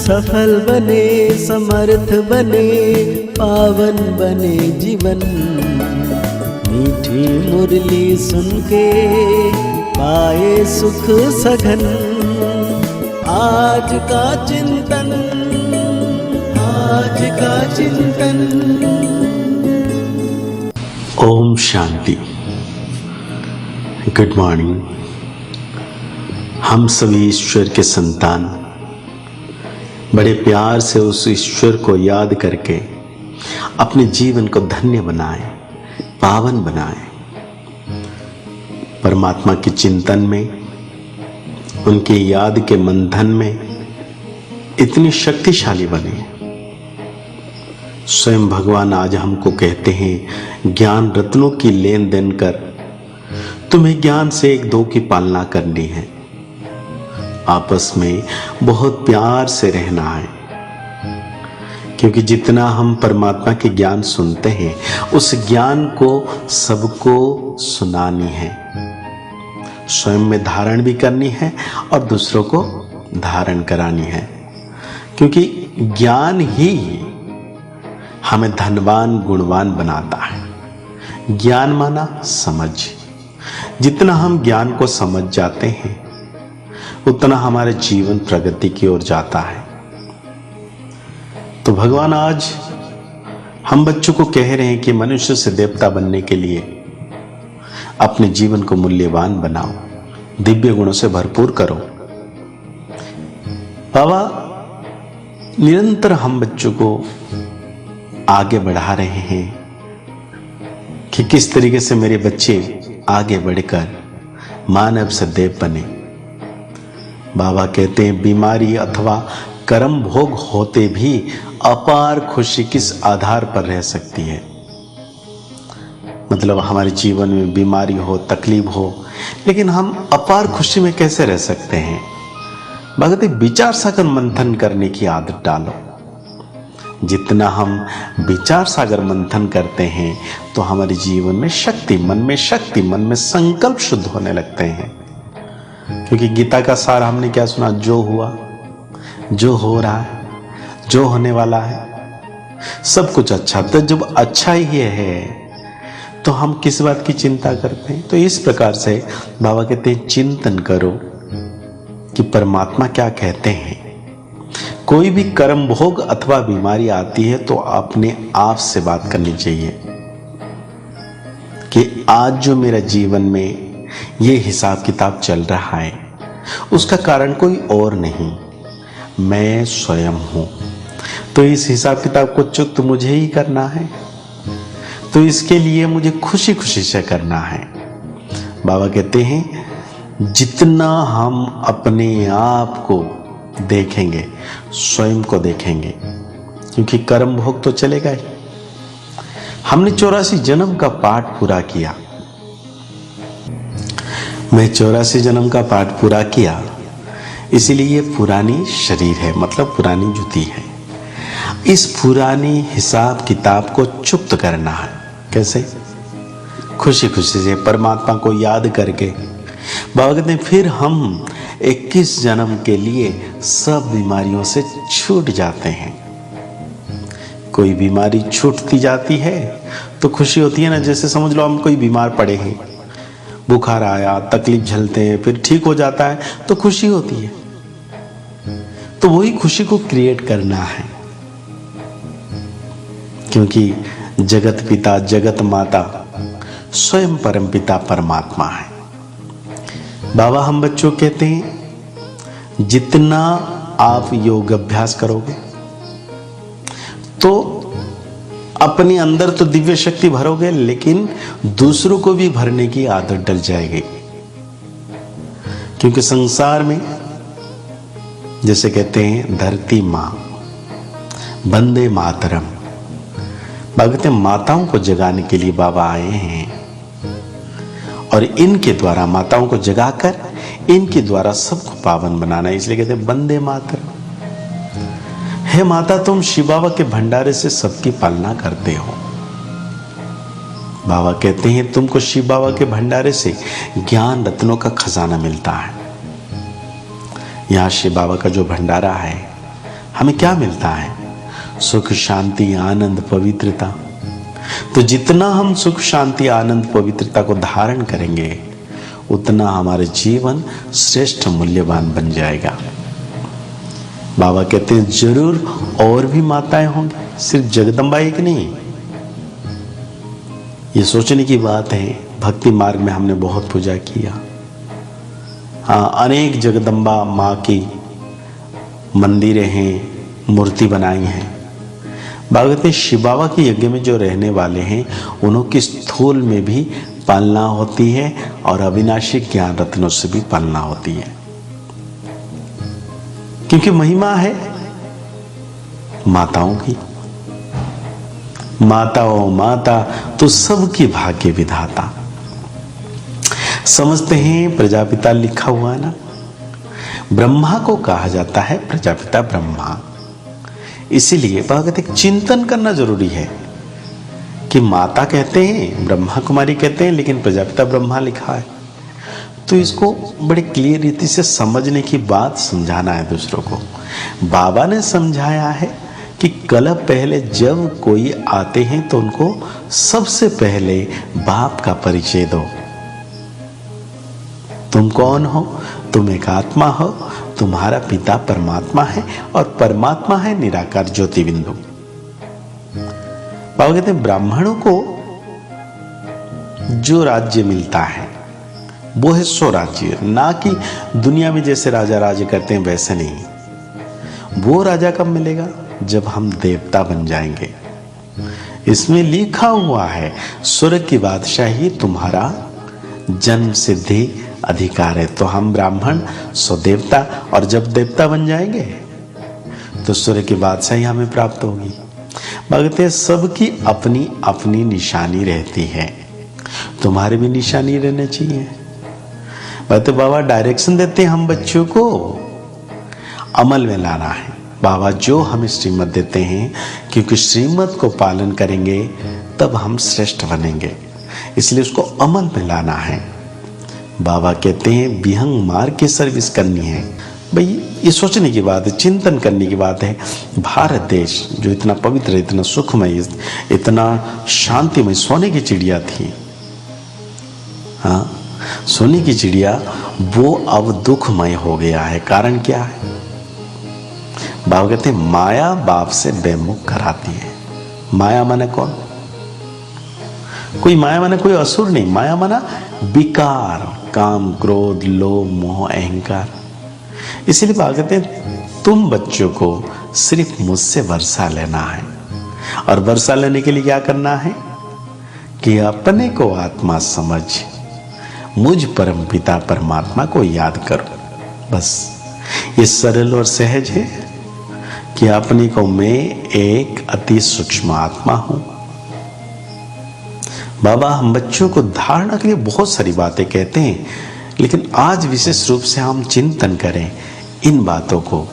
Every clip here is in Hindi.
सफल बने, समर्थ बने, पावन बने जीवन। मीठी मुरली सुन के पाए सुख सघन। आज का चिंतन, आज का चिंतन। ओम शांति। Good morning. हम सभी ईश्वर के संतान बड़े प्यार से उस ईश्वर को याद करके अपने जीवन को धन्य बनाएं, पावन बनाएं। परमात्मा के चिंतन में, उनकी याद के मंथन में इतनी शक्तिशाली बने। स्वयं भगवान आज हमको कहते हैं, ज्ञान रत्नों की लेन देन कर, तुम्हें ज्ञान से एक दो की पालना करनी है। आपस में बहुत प्यार से रहना है, क्योंकि जितना हम परमात्मा के ज्ञान सुनते हैं उस ज्ञान को सबको सुनानी है, स्वयं में धारण भी करनी है और दूसरों को धारण करानी है। क्योंकि ज्ञान ही हमें धनवान गुणवान बनाता है। ज्ञान माना समझ। जितना हम ज्ञान को समझ जाते हैं उतना हमारे जीवन प्रगति की ओर जाता है। तो भगवान आज हम बच्चों को कह रहे हैं कि मनुष्य से देवता बनने के लिए अपने जीवन को मूल्यवान बनाओ, दिव्य गुणों से भरपूर करो। बाबा निरंतर हम बच्चों को आगे बढ़ा रहे हैं कि किस तरीके से मेरे बच्चे आगे बढ़कर मानव से देव बने। बाबा कहते हैं, बीमारी अथवा कर्म भोग होते भी अपार खुशी किस आधार पर रह सकती है। मतलब हमारे जीवन में बीमारी हो, तकलीफ हो, लेकिन हम अपार खुशी में कैसे रह सकते हैं। भगत विचार सागर मंथन करने की आदत डालो। जितना हम विचार सागर मंथन करते हैं तो हमारे जीवन में शक्ति, मन में शक्ति, मन में संकल्प शुद्ध होने लगते हैं। क्योंकि गीता का सार हमने क्या सुना, जो हुआ, जो हो रहा है, जो होने वाला है, सब कुछ अच्छा। तो जब अच्छा ही है तो हम किस बात की चिंता करते हैं। तो इस प्रकार से बाबा कहते हैं, चिंतन करो कि परमात्मा क्या कहते हैं। कोई भी कर्म भोग अथवा बीमारी आती है तो अपने आप से बात करनी चाहिए कि आज जो मेरा जीवन में ये हिसाब किताब चल रहा है उसका कारण कोई और नहीं, मैं स्वयं हूं। तो इस हिसाब किताब को चुक्त मुझे ही करना है, तो इसके लिए मुझे खुशी खुशी से करना है। बाबा कहते हैं, जितना हम अपने आप को देखेंगे, स्वयं को देखेंगे, क्योंकि कर्म भोग तो चलेगा ही। हमने 84 जन्म का पाठ पूरा किया। मैं 84 जन्म का पाठ पूरा किया, इसीलिए ये पुरानी शरीर है, मतलब पुरानी जुती है। इस पुरानी हिसाब किताब को चुप्त करना है। कैसे? खुशी खुशी से परमात्मा को याद करके। बाबा कहते हैं, फिर हम 21 जन्म के लिए सब बीमारियों से छूट जाते हैं। कोई बीमारी छूटती जाती है तो खुशी होती है ना। जैसे समझ लो हम कोई बीमार पड़े हैं, बुखार आया, तकलीफ झेलते हैं, फिर ठीक हो जाता है तो खुशी होती है। तो वही खुशी को क्रिएट करना है, क्योंकि जगत पिता जगत माता स्वयं परम पिता परमात्मा है। बाबा हम बच्चों कहते हैं, जितना आप योग अभ्यास करोगे तो अपने अंदर तो दिव्य शक्ति भरोगे, लेकिन दूसरों को भी भरने की आदत डल जाएगी। क्योंकि संसार में जैसे कहते हैं, धरती माँ, वंदे मातरम। भगत माताओं को जगाने के लिए बाबा आए हैं और इनके द्वारा माताओं को जगाकर इनके द्वारा सबको पावन बनाना है। इसलिए कहते हैं, वंदे मातरम। हे माता, तुम शिव बाबा के भंडारे से सबकी पालना करते हो। बाबा कहते हैं, तुमको शिव बाबा के भंडारे से ज्ञान रत्नों का खजाना मिलता है। यहाँ शिव बाबा का जो भंडारा है, हमें क्या मिलता है? सुख, शांति, आनंद, पवित्रता। तो जितना हम सुख, शांति, आनंद, पवित्रता को धारण करेंगे उतना हमारे जीवन श्रेष्ठ मूल्यवान बन जाएगा। बाबा कहते हैं जरूर और भी माताएं होंगी, सिर्फ जगदम्बा एक नहीं। ये सोचने की बात है। भक्ति मार्ग में हमने बहुत पूजा किया। हाँ, अनेक जगदम्बा माँ की मंदिरें हैं, मूर्ति बनाई हैं। बाबा कहते हैं शिव बाबा के यज्ञ में जो रहने वाले हैं उन्हों की स्थूल में भी पालना होती है और अविनाशी ज्ञान रत्नों से भी पालना होती है, क्योंकि महिमा है माताओं की। माताओं माता तो सबकी भाग्य विधाता। समझते हैं प्रजापिता लिखा हुआ है ना, ब्रह्मा को कहा जाता है प्रजापिता ब्रह्मा। इसीलिए भगवत चिंतन करना जरूरी है कि माता कहते हैं, ब्रह्मा कुमारी कहते हैं, लेकिन प्रजापिता ब्रह्मा लिखा है। तो इसको बड़े क्लियर रीति से समझने की बात समझाना है दूसरों को। बाबा ने समझाया है कि कल पहले जब कोई आते हैं तो उनको सबसे पहले बाप का परिचय दो। तुम कौन हो? तुम एक आत्मा हो, तुम्हारा पिता परमात्मा है और परमात्मा है निराकार ज्योति बिंदु। बाबा कहते हैं ब्राह्मणों को जो राज्य मिलता है वो है सो राज्य, ना कि दुनिया में जैसे राजा राज्य करते हैं वैसे नहीं। वो राजा कब मिलेगा? जब हम देवता बन जाएंगे। इसमें लिखा हुआ है स्वर्ग की बादशाही तुम्हारा जन्म सिद्धि अधिकार है। तो हम ब्राह्मण सो देवता, और जब देवता बन जाएंगे तो स्वर्ग की बादशाही हमें प्राप्त होगी। भगते सबकी अपनी अपनी निशानी रहती है, तुम्हारी भी निशानी रहनी चाहिए। भगते बाबा डायरेक्शन देते हैं हम बच्चों को, अमल में लाना है। बाबा जो हमें श्रीमत देते हैं, क्योंकि श्रीमत को पालन करेंगे तब हम श्रेष्ठ बनेंगे, इसलिए उसको अमल में लाना है। बाबा कहते हैं विहंग मार्ग की सर्विस करनी है। भाई ये सोचने की बात है, चिंतन करने की बात है। भारत देश जो इतना पवित्र, इतना सुखमय, इतना शांतिमय, सोने की चिड़िया थी, हाँ सोने की चिड़िया, वो अब दुखमय हो गया है। कारण क्या है? बाबा कहते हैं माया बाप से बेमुख कराती है। माया माने कौन? कोई माया माने कोई असुर नहीं, माया माना विकार, काम, क्रोध, लोभ, मोह, अहंकार। इसीलिए बाबा कहते हैं तुम बच्चों को सिर्फ मुझसे वर्षा लेना है, और वर्षा लेने के लिए क्या करना है कि अपने को आत्मा समझ मुझ परम पिता परमात्मा को याद करो। बस ये सरल और सहज है कि अपने को मैं एक अति सूक्ष्म आत्मा हूं। बाबा हम बच्चों को धारणा के लिए बहुत सारी बातें कहते हैं, लेकिन आज विशेष रूप से हम चिंतन करें इन बातों को।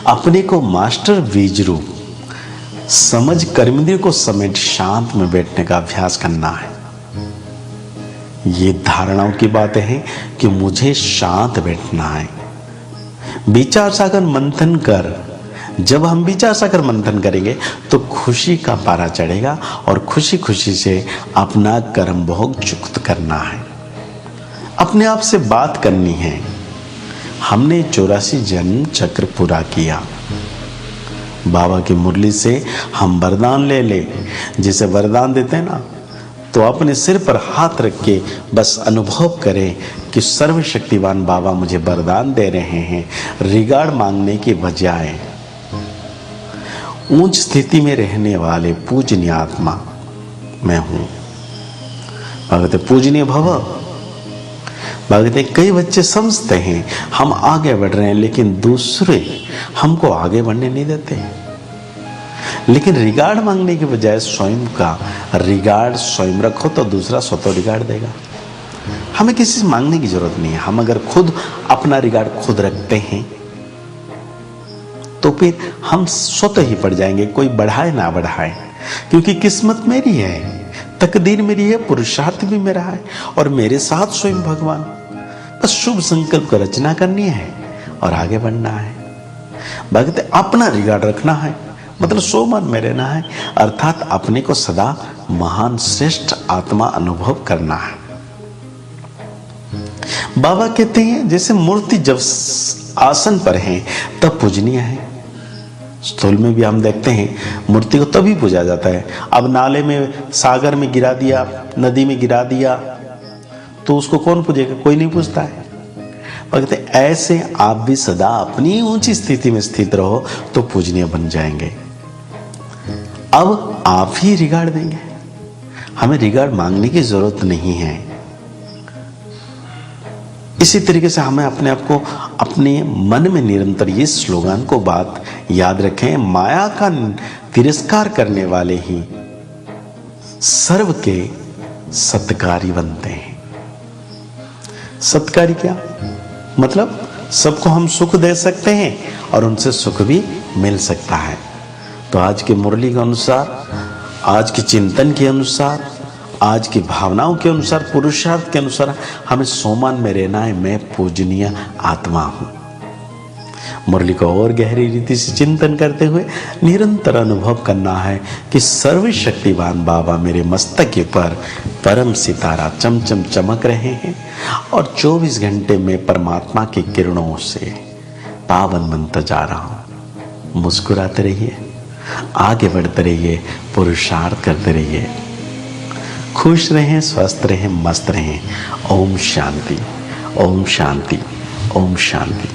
अपने को मास्टर बीज रूप समझ कर्मेंद्रिय को समेट शांत में बैठने का अभ्यास करना है। ये धारणाओं की बातें हैं कि मुझे शांत बैठना है। विचार सागर मंथन कर, जब हम विचार सागर मंथन करेंगे तो खुशी का पारा चढ़ेगा, और खुशी खुशी से अपना कर्म भोग चुक्त करना है। अपने आप से बात करनी है, हमने 84 जन्म चक्र पूरा किया। बाबा की मुरली से हम वरदान ले ले, जिसे वरदान देते हैं ना, तो अपने सिर पर हाथ रख के बस अनुभव करें कि सर्वशक्तिवान बाबा मुझे वरदान दे रहे हैं। रिगार्ड मांगने की बजाय ऊंच स्थिति में रहने वाले पूजनीय आत्मा मैं हूं। भगवते पूजनीय भव। भगवते कई बच्चे समझते हैं हम आगे बढ़ रहे हैं, लेकिन दूसरे हमको आगे बढ़ने नहीं देते। लेकिन रिगार्ड मांगने के बजाय स्वयं का रिगार्ड स्वयं रखो तो दूसरा स्वतः रिगार्ड देगा। हमें किसी से मांगने की जरूरत नहीं है। हम अगर खुद अपना रिगार्ड खुद रखते हैं तो फिर हम स्वतः ही पड़ जाएंगे, कोई बढ़ाए ना बढ़ाए, क्योंकि किस्मत मेरी है, तकदीर मेरी है, पुरुषार्थ भी मेरा है, और मेरे साथ स्वयं भगवान। बस शुभ संकल्प को रचना करनी है और आगे बढ़ना है। भक्त अपना रिगार्ड रखना है, मतलब सो मन में रहना है, अर्थात अपने को सदा महान श्रेष्ठ आत्मा अनुभव करना है। बाबा कहते हैं जैसे मूर्ति जब आसन पर है तब पूजनीय है। स्थूल में भी हम देखते हैं मूर्ति को तभी पूजा जाता है। अब नाले में, सागर में गिरा दिया, नदी में गिरा दिया तो उसको कौन पूजेगा? कोई नहीं पूजता है। कहते ऐसे आप भी सदा अपनी ऊंची स्थिति में स्थित रहो तो पूजनीय बन जाएंगे। अब आप ही रिगार्ड देंगे, हमें रिगार्ड मांगने की जरूरत नहीं है। इसी तरीके से हमें अपने आप को, अपने मन में निरंतर ये स्लोगन को बात याद रखें, माया का तिरस्कार करने वाले ही सर्व के सत्कारी बनते हैं। सत्कारी क्या मतलब? सबको हम सुख दे सकते हैं और उनसे सुख भी मिल सकता है। तो आज की मुरली के अनुसार, आज के चिंतन के अनुसार, आज की भावनाओं के अनुसार, पुरुषार्थ के अनुसार हमें सोमान में रहना है, मैं पूजनीय आत्मा हूं। मुरली को और गहरी रीति से चिंतन करते हुए निरंतर अनुभव करना है कि सर्वशक्तिवान बाबा मेरे मस्तक के पर परम सितारा चमचम चमक रहे हैं और 24 घंटे में परमात्मा की किरणों से पावन बनता जा रहा हूं। मुस्कुराते रहिए, आगे बढ़ते रहिए, पुरुषार्थ करते रहिए, खुश रहें, स्वस्थ रहें, मस्त रहें। ओम शांति, ओम शांति, ओम शांति।